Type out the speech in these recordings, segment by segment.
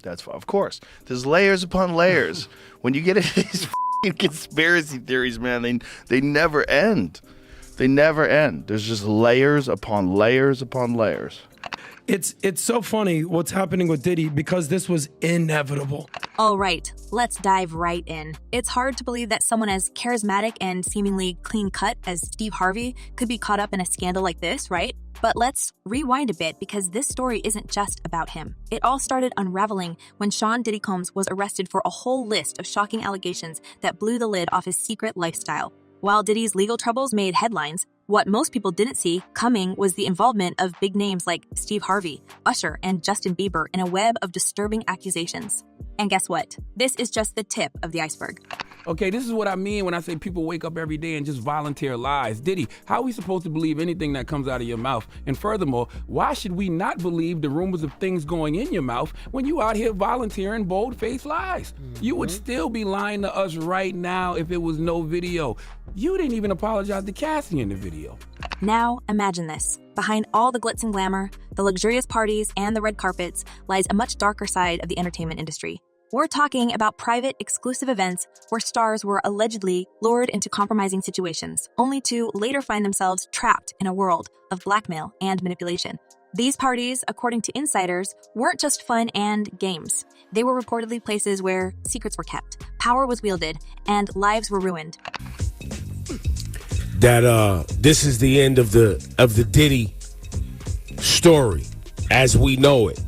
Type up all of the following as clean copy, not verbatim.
That's of course. There's layers upon layers. When you get into these conspiracy theories, man, they never end. They never end. There's just layers upon layers upon layers. It's so funny what's happening with Diddy because this was inevitable. All right, let's dive right in. It's hard to believe that someone as charismatic and seemingly clean-cut as Steve Harvey could be caught up in a scandal like this, right? But let's rewind a bit because this story isn't just about him. It all started unraveling when Sean Diddy Combs was arrested for a whole list of shocking allegations that blew the lid off his secret lifestyle. While Diddy's legal troubles made headlines, what most people didn't see coming was the involvement of big names like Steve Harvey, Usher, and Justin Bieber in a web of disturbing accusations. And guess what? This is just the tip of the iceberg. Okay, this is what I mean when I say people wake up every day and just volunteer lies. Diddy, how are we supposed to believe anything that comes out of your mouth? And furthermore, why should we not believe the rumors of things going in your mouth when you out here volunteering bold-faced lies? You would still be lying to us right now if it was no video. You didn't even apologize to Cassie in the video. Now, imagine this. Behind all the glitz and glamour, the luxurious parties, and the red carpets lies a much darker side of the entertainment industry. We're talking about private, exclusive events where stars were allegedly lured into compromising situations, only to later find themselves trapped in a world of blackmail and manipulation. These parties, according to insiders, weren't just fun and games. They were reportedly places where secrets were kept, power was wielded, and lives were ruined. That this is the end of the Diddy story as we know it.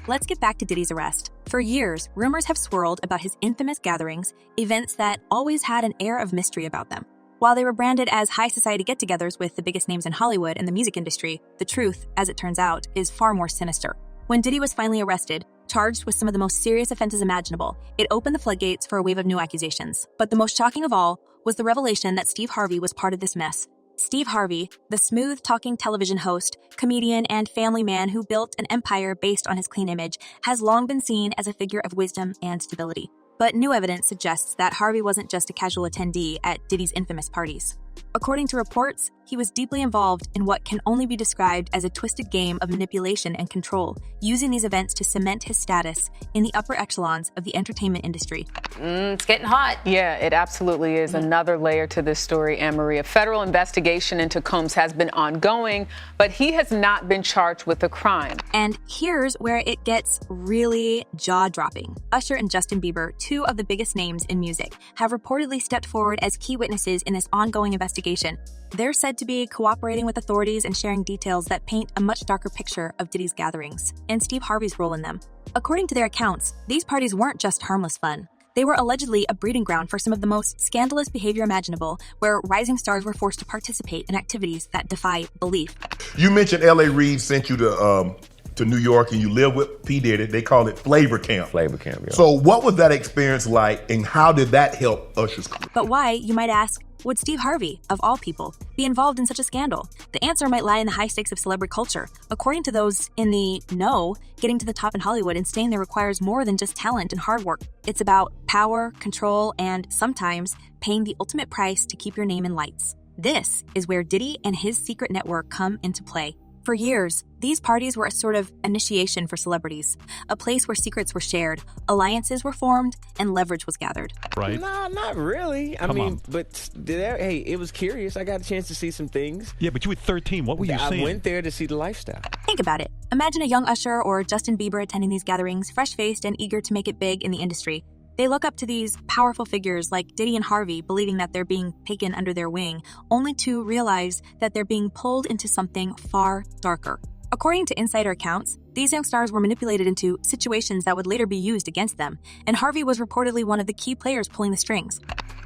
Let's get back to Diddy's arrest. For years, rumors have swirled about his infamous gatherings, events that always had an air of mystery about them. While they were branded as high society get-togethers with the biggest names in Hollywood and the music industry, the truth, as it turns out, is far more sinister. When Diddy was finally arrested, charged with some of the most serious offenses imaginable, it opened the floodgates for a wave of new accusations. But the most shocking of all was the revelation that Steve Harvey was part of this mess. Steve Harvey, the smooth-talking television host, comedian, and family man who built an empire based on his clean image, has long been seen as a figure of wisdom and stability. But new evidence suggests that Harvey wasn't just a casual attendee at Diddy's infamous parties. According to reports, he was deeply involved in what can only be described as a twisted game of manipulation and control, using these events to cement his status in the upper echelons of the entertainment industry. It's getting hot. Yeah, it absolutely is. Another layer to this story, Anne-Marie. A federal investigation into Combs has been ongoing, but he has not been charged with a crime. And here's where it gets really jaw-dropping. Usher and Justin Bieber, two of the biggest names in music, have reportedly stepped forward as key witnesses in this ongoing investigation. They're said to be cooperating with authorities and sharing details that paint a much darker picture of Diddy's gatherings and Steve Harvey's role in them. According to their accounts, these parties weren't just harmless fun. They were allegedly a breeding ground for some of the most scandalous behavior imaginable, where rising stars were forced to participate in activities that defy belief. You mentioned L.A. Reid sent you to New York and you live with P. Diddy. They call it Flavor Camp. Flavor Camp, yeah. So what was that experience like and how did that help Usher's career? But why, you might ask, would Steve Harvey, of all people, be involved in such a scandal? The answer might lie in the high stakes of celebrity culture. According to those in the know, getting to the top in Hollywood and staying there requires more than just talent and hard work. It's about power, control, and sometimes paying the ultimate price to keep your name in lights. This is where Diddy and his secret network come into play. For years, these parties were a sort of initiation for celebrities, a place where secrets were shared, alliances were formed, and leverage was gathered. Right? No, not really. I mean, but hey, it was curious. I got a chance to see some things. Yeah, but you were 13. What were you seeing? I went there to see the lifestyle. Think about it. Imagine a young Usher or Justin Bieber attending these gatherings, fresh-faced and eager to make it big in the industry. They look up to these powerful figures like Diddy and Harvey, believing that they're being taken under their wing, only to realize that they're being pulled into something far darker. According to insider accounts, these young stars were manipulated into situations that would later be used against them, and Harvey was reportedly one of the key players pulling the strings.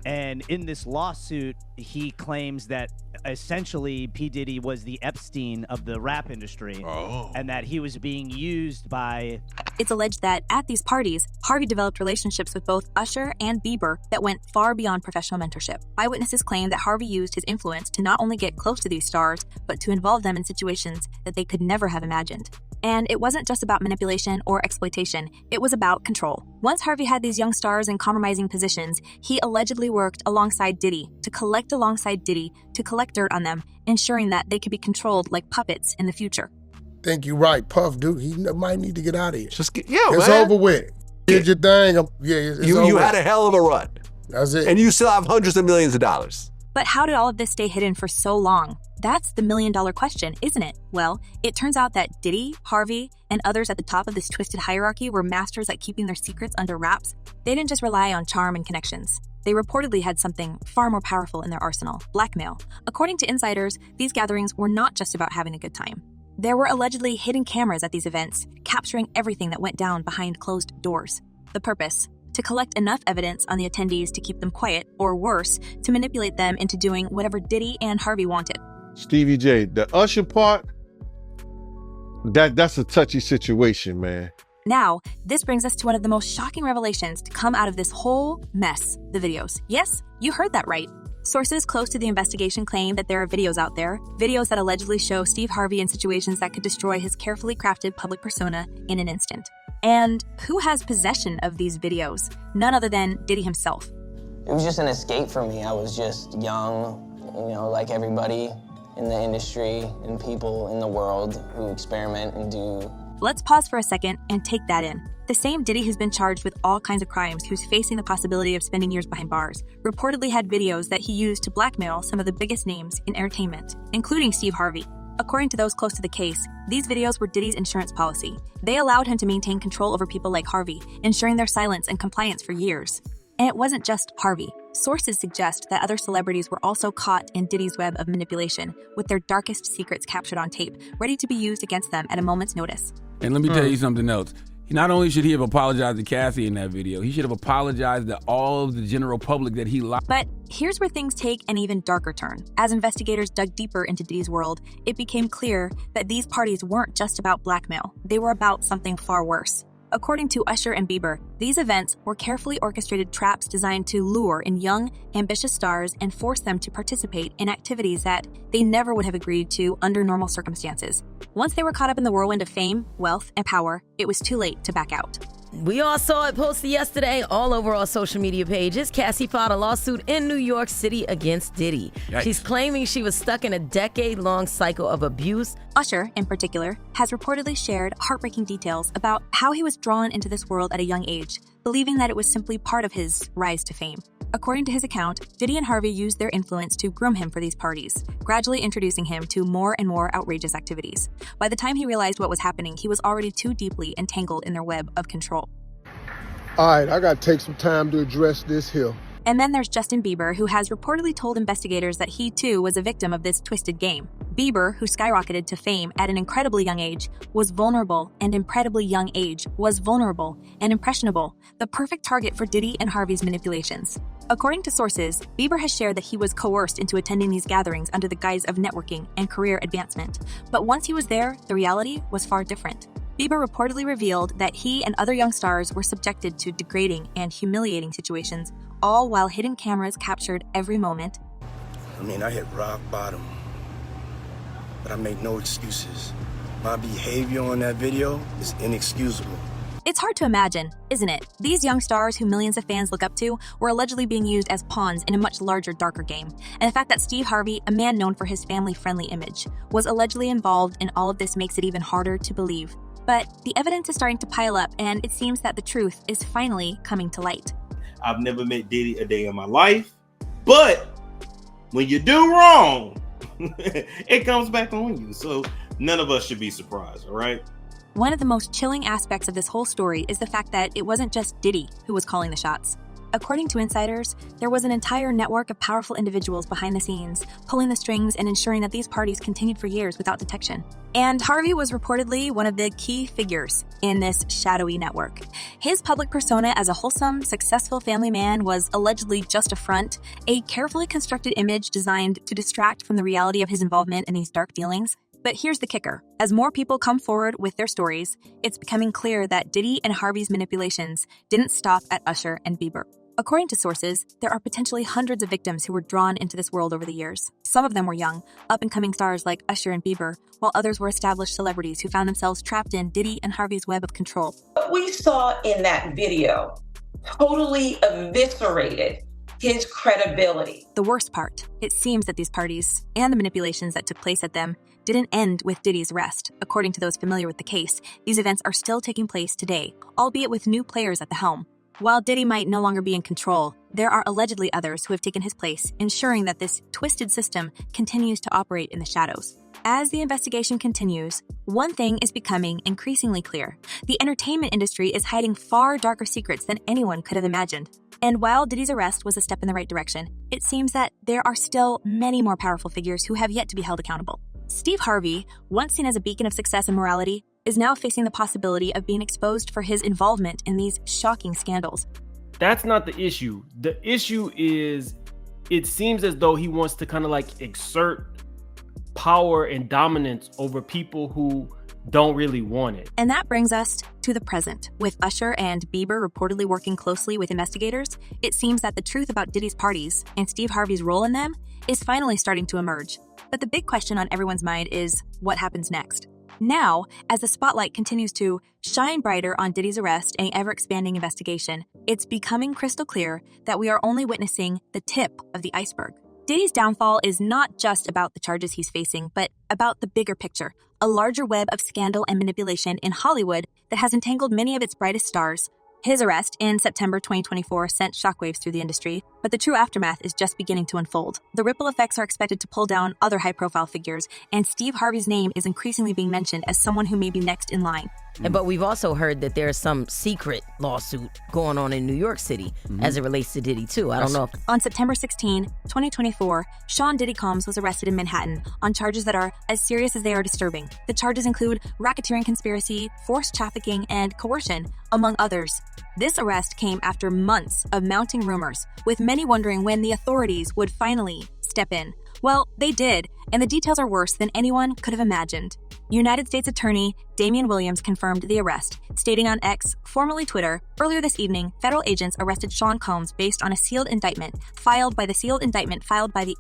And in this lawsuit, he claims that essentially P. Diddy was the Epstein of the rap industry, and that he was being used by... It's alleged that at these parties, Harvey developed relationships with both Usher and Bieber that went far beyond professional mentorship. Eyewitnesses claim that Harvey used his influence to not only get close to these stars, but to involve them in situations that they could never have imagined. And it wasn't just about manipulation or exploitation, it was about control. Once Harvey had these young stars in compromising positions, he allegedly worked alongside Diddy, to collect dirt on them, ensuring that they could be controlled like puppets in the future. think you're right. Puff, dude, he might need to get out of here. Just It's man. over with. Did your thing. It's You over. had a hell of a run. That's it. And you still have hundreds of millions of dollars. But how did all of this stay hidden for so long? That's the million-dollar question, isn't it? Well, it turns out that Diddy, Harvey, and others at the top of this twisted hierarchy were masters at keeping their secrets under wraps. They didn't just rely on charm and connections. They reportedly had something far more powerful in their arsenal: blackmail. According to insiders, these gatherings were not just about having a good time. There were allegedly hidden cameras at these events, capturing everything that went down behind closed doors. The purpose? To collect enough evidence on the attendees to keep them quiet, or worse, to manipulate them into doing whatever Diddy and Harvey wanted. Stevie J, the Usher part, that's a touchy situation, man. Now, this brings us to one of the most shocking revelations to come out of this whole mess: the videos. Yes, you heard that right. Sources close to the investigation claim that there are videos out there, videos that allegedly show Steve Harvey in situations that could destroy his carefully crafted public persona in an instant. And who has possession of these videos? None other than Diddy himself. It was just an escape for me. I was just young, like everybody in the industry and people in the world who experiment and do. Let's pause for a second and take that in. The same Diddy who's been charged with all kinds of crimes, who's facing the possibility of spending years behind bars, reportedly had videos that he used to blackmail some of the biggest names in entertainment, including Steve Harvey. According to those close to the case, these videos were Diddy's insurance policy. They allowed him to maintain control over people like Harvey, ensuring their silence and compliance for years. And it wasn't just Harvey. Sources suggest that other celebrities were also caught in Diddy's web of manipulation, with their darkest secrets captured on tape, ready to be used against them at a moment's notice. And let me tell you something else. Not only should he have apologized to Cassie in that video, he should have apologized to all of the general public that he lied. But here's where things take an even darker turn. As investigators dug deeper into Diddy's world, it became clear that these parties weren't just about blackmail. They were about something far worse. According to Usher and Bieber, these events were carefully orchestrated traps designed to lure in young, ambitious stars and force them to participate in activities that they never would have agreed to under normal circumstances. Once they were caught up in the whirlwind of fame, wealth, and power, it was too late to back out. We all saw it posted yesterday all over our social media pages. Cassie filed a lawsuit in New York City against Diddy. Yikes. She's claiming she was stuck in a decade-long cycle of abuse. Usher, in particular, has reportedly shared heartbreaking details about how he was drawn into this world at a young age, believing that it was simply part of his rise to fame. According to his account, Diddy and Harvey used their influence to groom him for these parties, gradually introducing him to more and more outrageous activities. By the time he realized what was happening, he was already too deeply entangled in their web of control. All right, I got to take some time to address this here. And then there's Justin Bieber, who has reportedly told investigators that he too was a victim of this twisted game. Bieber, who skyrocketed to fame at an incredibly young age, was vulnerable, and incredibly young age was vulnerable and impressionable, the perfect target for Diddy and Harvey's manipulations. According to sources, Bieber has shared that he was coerced into attending these gatherings under the guise of networking and career advancement. But once he was there, the reality was far different. Bieber reportedly revealed that he and other young stars were subjected to degrading and humiliating situations, all while hidden cameras captured every moment. I hit rock bottom, but I make no excuses. My behavior on that video is inexcusable. It's hard to imagine, isn't it? These young stars who millions of fans look up to were allegedly being used as pawns in a much larger, darker game. And the fact that Steve Harvey, a man known for his family-friendly image, was allegedly involved in all of this makes it even harder to believe. But the evidence is starting to pile up, and it seems that the truth is finally coming to light. I've never met Diddy a day in my life, but when you do wrong, it comes back on you. So none of us should be surprised, all right? One of the most chilling aspects of this whole story is the fact that it wasn't just Diddy who was calling the shots. According to insiders, there was an entire network of powerful individuals behind the scenes, pulling the strings and ensuring that these parties continued for years without detection. And Harvey was reportedly one of the key figures in this shadowy network. His public persona as a wholesome, successful family man was allegedly just a front, a carefully constructed image designed to distract from the reality of his involvement in these dark dealings. But here's the kicker. As more people come forward with their stories, it's becoming clear that Diddy and Harvey's manipulations didn't stop at Usher and Bieber. According to sources, there are potentially hundreds of victims who were drawn into this world over the years. Some of them were young, up-and-coming stars like Usher and Bieber, while others were established celebrities who found themselves trapped in Diddy and Harvey's web of control. What we saw in that video totally eviscerated his credibility. The worst part, it seems that these parties and the manipulations that took place at them didn't end with Diddy's arrest. According to those familiar with the case, these events are still taking place today, albeit with new players at the helm. While Diddy might no longer be in control, there are allegedly others who have taken his place, ensuring that this twisted system continues to operate in the shadows. As the investigation continues, one thing is becoming increasingly clear. The entertainment industry is hiding far darker secrets than anyone could have imagined. And while Diddy's arrest was a step in the right direction, it seems that there are still many more powerful figures who have yet to be held accountable. Steve Harvey, once seen as a beacon of success and morality, is now facing the possibility of being exposed for his involvement in these shocking scandals. That's not the issue. The issue is it seems as though he wants to kind of like exert power and dominance over people who don't really want it. And that brings us to the present. With Usher and Bieber reportedly working closely with investigators, it seems that the truth about Diddy's parties and Steve Harvey's role in them is finally starting to emerge. But the big question on everyone's mind is what happens next? Now, as the spotlight continues to shine brighter on Diddy's arrest and ever-expanding investigation, it's becoming crystal clear that we are only witnessing the tip of the iceberg. Diddy's downfall is not just about the charges he's facing, but about the bigger picture, a larger web of scandal and manipulation in Hollywood that has entangled many of its brightest stars. His arrest in September 2024 sent shockwaves through the industry, but the true aftermath is just beginning to unfold. The ripple effects are expected to pull down other high-profile figures, and Steve Harvey's name is increasingly being mentioned as someone who may be next in line. But we've also heard that there's some secret lawsuit going on in New York City as it relates to Diddy, too. I don't know if... On September 16, 2024, Sean Diddy Combs was arrested in Manhattan on charges that are as serious as they are disturbing. The charges include racketeering conspiracy, forced trafficking, and coercion, among others. This arrest came after months of mounting rumors, with many wondering when the authorities would finally step in. Well, they did, and the details are worse than anyone could have imagined. United States Attorney Damian Williams confirmed the arrest, stating on X, formerly Twitter, earlier this evening, federal agents arrested Sean Combs based on a sealed indictment filed by the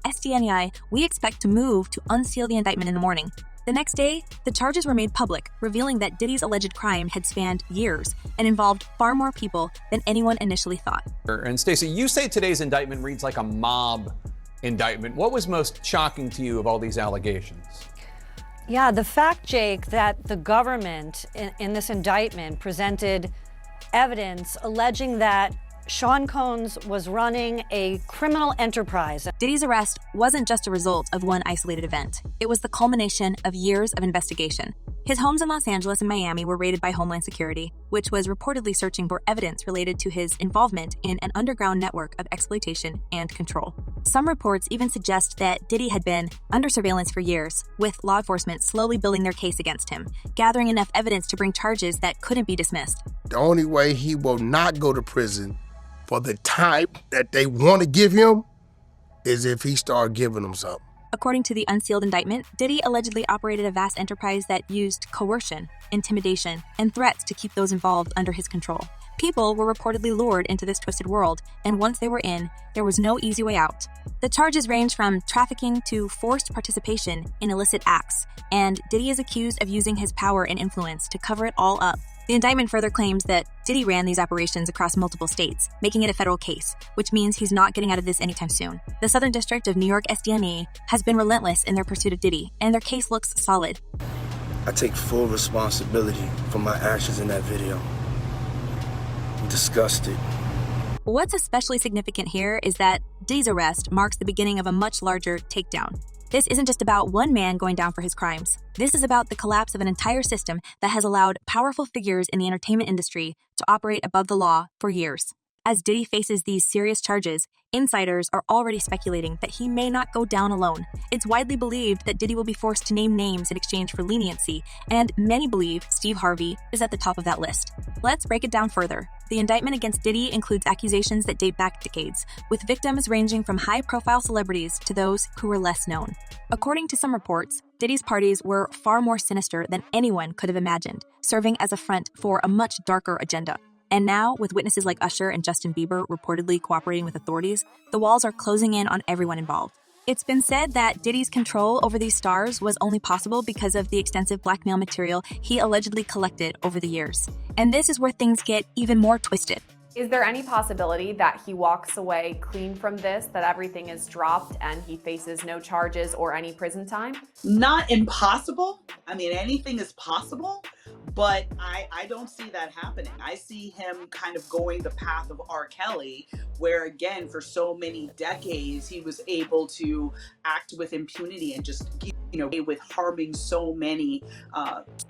SDNEI. We expect to move to unseal the indictment in the morning. The next day, the charges were made public, revealing that Diddy's alleged crime had spanned years and involved far more people than anyone initially thought. And Stacey, you say today's indictment reads like a mob indictment. What was most shocking to you of all these allegations? Yeah, the fact, Jake, that the government in this indictment presented evidence alleging that Sean Combs was running a criminal enterprise. Diddy's arrest wasn't just a result of one isolated event. It was the culmination of years of investigation. His homes in Los Angeles and Miami were raided by Homeland Security, which was reportedly searching for evidence related to his involvement in an underground network of exploitation and control. Some reports even suggest that Diddy had been under surveillance for years, with law enforcement slowly building their case against him, gathering enough evidence to bring charges that couldn't be dismissed. The only way he will not go to prison for the time that they want to give him is if he start giving them something. According to the unsealed indictment, Diddy allegedly operated a vast enterprise that used coercion, intimidation, and threats to keep those involved under his control. People were reportedly lured into this twisted world, and once they were in, there was no easy way out. The charges range from trafficking to forced participation in illicit acts, and Diddy is accused of using his power and influence to cover it all up. The indictment further claims that Diddy ran these operations across multiple states, making it a federal case, which means he's not getting out of this anytime soon. The Southern District of New York SDNE has been relentless in their pursuit of Diddy, and their case looks solid. I take full responsibility for my actions in that video. I'm disgusted. What's especially significant here is that Diddy's arrest marks the beginning of a much larger takedown. This isn't just about one man going down for his crimes. This is about the collapse of an entire system that has allowed powerful figures in the entertainment industry to operate above the law for years. As Diddy faces these serious charges, insiders are already speculating that he may not go down alone. It's widely believed that Diddy will be forced to name names in exchange for leniency, and many believe Steve Harvey is at the top of that list. Let's break it down further. The indictment against Diddy includes accusations that date back decades, with victims ranging from high-profile celebrities to those who were less known. According to some reports, Diddy's parties were far more sinister than anyone could have imagined, serving as a front for a much darker agenda. And now, with witnesses like Usher and Justin Bieber reportedly cooperating with authorities, the walls are closing in on everyone involved. It's been said that Diddy's control over these stars was only possible because of the extensive blackmail material he allegedly collected over the years. And this is where things get even more twisted. Is there any possibility that he walks away clean from this, that everything is dropped and he faces no charges or any prison time? Not impossible. I mean, anything is possible, but I don't see that happening. I see him kind of going the path of R. Kelly, where again, for so many decades, he was able to act with impunity and just, with harming so many.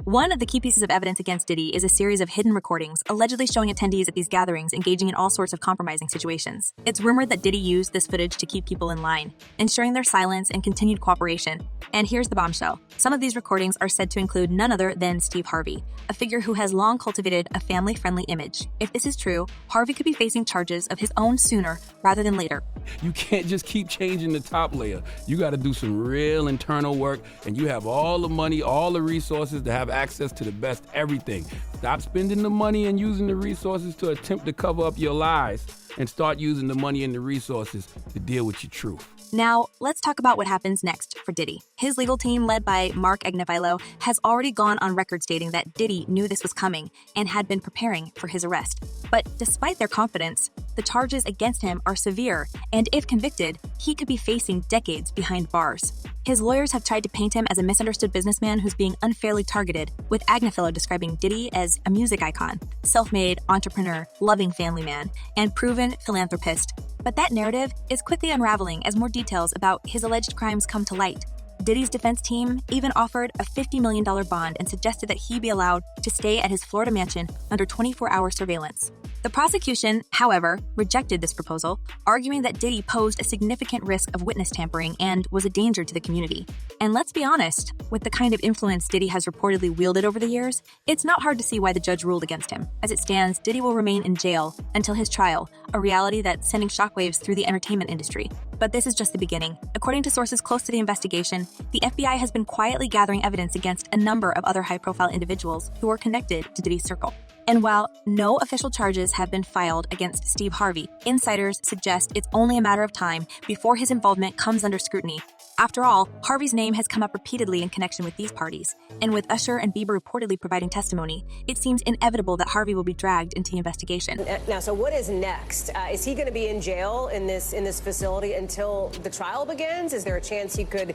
One of the key pieces of evidence against Diddy is a series of hidden recordings allegedly showing attendees at these gatherings engaging in all sorts of compromising situations. It's rumored that Diddy used this footage to keep people in line, ensuring their silence and continued cooperation. And here's the bombshell. Some of these recordings are said to include none other than Steve Harvey, a figure who has long cultivated a family-friendly image. If this is true, Harvey could be facing charges of his own sooner rather than later. You can't just keep changing the top layer. You got to do some real internal work, and you have all the money, all the resources to have access to the best everything. Stop spending the money and using the resources to attempt to cover up your lies, and start using the money and the resources to deal with your truth. Now, let's talk about what happens next for Diddy. His legal team, led by Mark Agnifilo, has already gone on record stating that Diddy knew this was coming and had been preparing for his arrest. But despite their confidence, the charges against him are severe, and if convicted, he could be facing decades behind bars. His lawyers have tried to paint him as a misunderstood businessman who's being unfairly targeted, with Agnifilo describing Diddy as a music icon, self-made entrepreneur, loving family man, and proven philanthropist. But that narrative is quickly unraveling as more details about his alleged crimes come to light. Diddy's defense team even offered a $50 million bond and suggested that he be allowed to stay at his Florida mansion under 24-hour surveillance. The prosecution, however, rejected this proposal, arguing that Diddy posed a significant risk of witness tampering and was a danger to the community. And let's be honest, with the kind of influence Diddy has reportedly wielded over the years, it's not hard to see why the judge ruled against him. As it stands, Diddy will remain in jail until his trial, a reality that's sending shockwaves through the entertainment industry. But this is just the beginning. According to sources close to the investigation, the FBI has been quietly gathering evidence against a number of other high-profile individuals who are connected to Diddy's circle. And while no official charges have been filed against Steve Harvey, insiders suggest it's only a matter of time before his involvement comes under scrutiny. After all, Harvey's name has come up repeatedly in connection with these parties, and with Usher and Bieber reportedly providing testimony, it seems inevitable that Harvey will be dragged into the investigation. Now, so what is next? Is he going to be in jail in this facility until the trial begins? Is there a chance he could,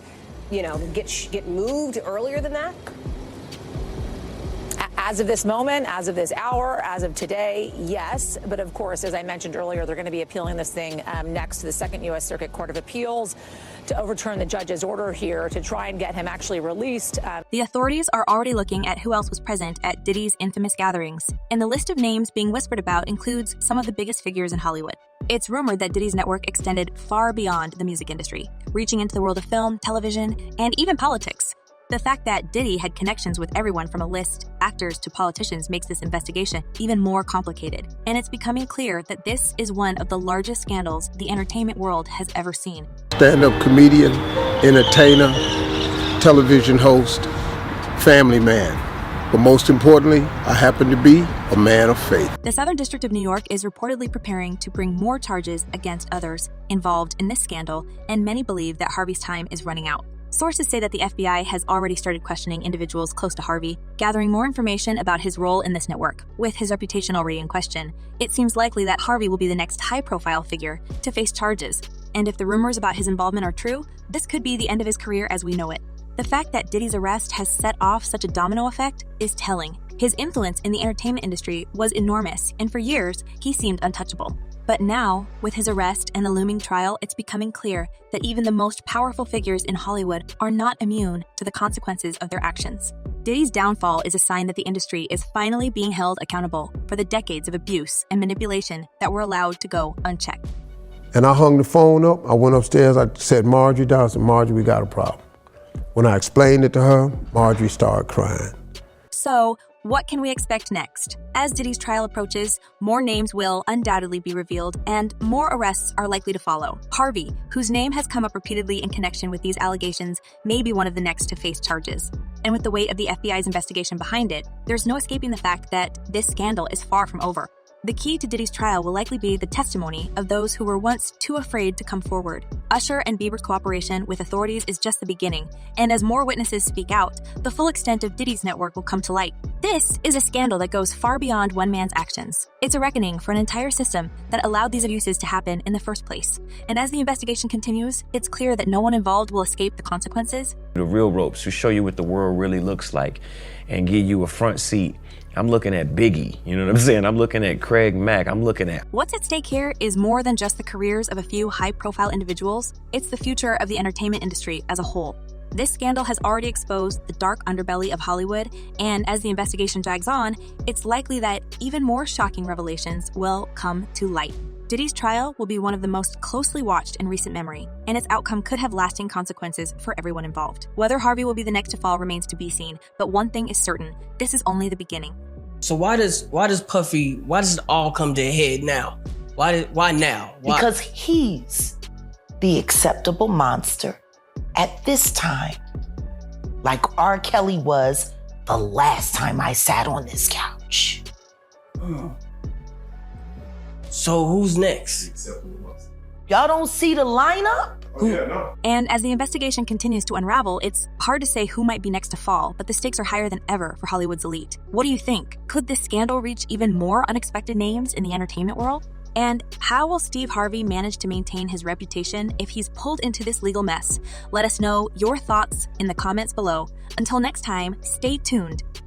get moved earlier than that? As of this moment, as of this hour, as of today, yes. But of course, as I mentioned earlier, they're going to be appealing this thing next to the Second U.S. Circuit Court of Appeals to overturn the judge's order here to try and get him actually released. The authorities are already looking at who else was present at Diddy's infamous gatherings, and the list of names being whispered about includes some of the biggest figures in Hollywood. It's rumored that Diddy's network extended far beyond the music industry, reaching into the world of film, television, and even politics. The fact that Diddy had connections with everyone from a list, actors to politicians, makes this investigation even more complicated. And it's becoming clear that this is one of the largest scandals the entertainment world has ever seen. Stand-up comedian, entertainer, television host, family man. But most importantly, I happen to be a man of faith. The Southern District of New York is reportedly preparing to bring more charges against others involved in this scandal, and many believe that Harvey's time is running out. Sources say that the FBI has already started questioning individuals close to Harvey, gathering more information about his role in this network. With his reputation already in question, it seems likely that Harvey will be the next high-profile figure to face charges. And if the rumors about his involvement are true, this could be the end of his career as we know it. The fact that Diddy's arrest has set off such a domino effect is telling. His influence in the entertainment industry was enormous, and for years, he seemed untouchable. But now, with his arrest and the looming trial, it's becoming clear that even the most powerful figures in Hollywood are not immune to the consequences of their actions. Diddy's downfall is a sign that the industry is finally being held accountable for the decades of abuse and manipulation that were allowed to go unchecked. And I hung the phone up. I went upstairs. I said, Marjorie down. I said, Marjorie, we got a problem. When I explained it to her, Marjorie started crying. So, what can we expect next? As Diddy's trial approaches, more names will undoubtedly be revealed, and more arrests are likely to follow. Harvey, whose name has come up repeatedly in connection with these allegations, may be one of the next to face charges. And with the weight of the FBI's investigation behind it, there's no escaping the fact that this scandal is far from over. The key to Diddy's trial will likely be the testimony of those who were once too afraid to come forward. Usher and Bieber's cooperation with authorities is just the beginning, and as more witnesses speak out, the full extent of Diddy's network will come to light. This is a scandal that goes far beyond one man's actions. It's a reckoning for an entire system that allowed these abuses to happen in the first place. And as the investigation continues, it's clear that no one involved will escape the consequences. The real ropes to show you what the world really looks like and give you a front seat. I'm looking at Biggie, you know what I'm saying? I'm looking at Craig Mack, I'm looking at... What's at stake here is more than just the careers of a few high-profile individuals. It's the future of the entertainment industry as a whole. This scandal has already exposed the dark underbelly of Hollywood, and as the investigation drags on, it's likely that even more shocking revelations will come to light. Diddy's trial will be one of the most closely watched in recent memory, and its outcome could have lasting consequences for everyone involved. Whether Harvey will be the next to fall remains to be seen, but one thing is certain, this is only the beginning. So why does it all come to a head now? Why now? Why? Because he's the acceptable monster at this time, like R. Kelly was the last time I sat on this couch. So who's next? Y'all don't see the lineup? And as the investigation continues to unravel, it's hard to say who might be next to fall, but the stakes are higher than ever for Hollywood's elite. What do you think? Could this scandal reach even more unexpected names in the entertainment world? And how will Steve Harvey manage to maintain his reputation if he's pulled into this legal mess? Let us know your thoughts in the comments below. Until next time, stay tuned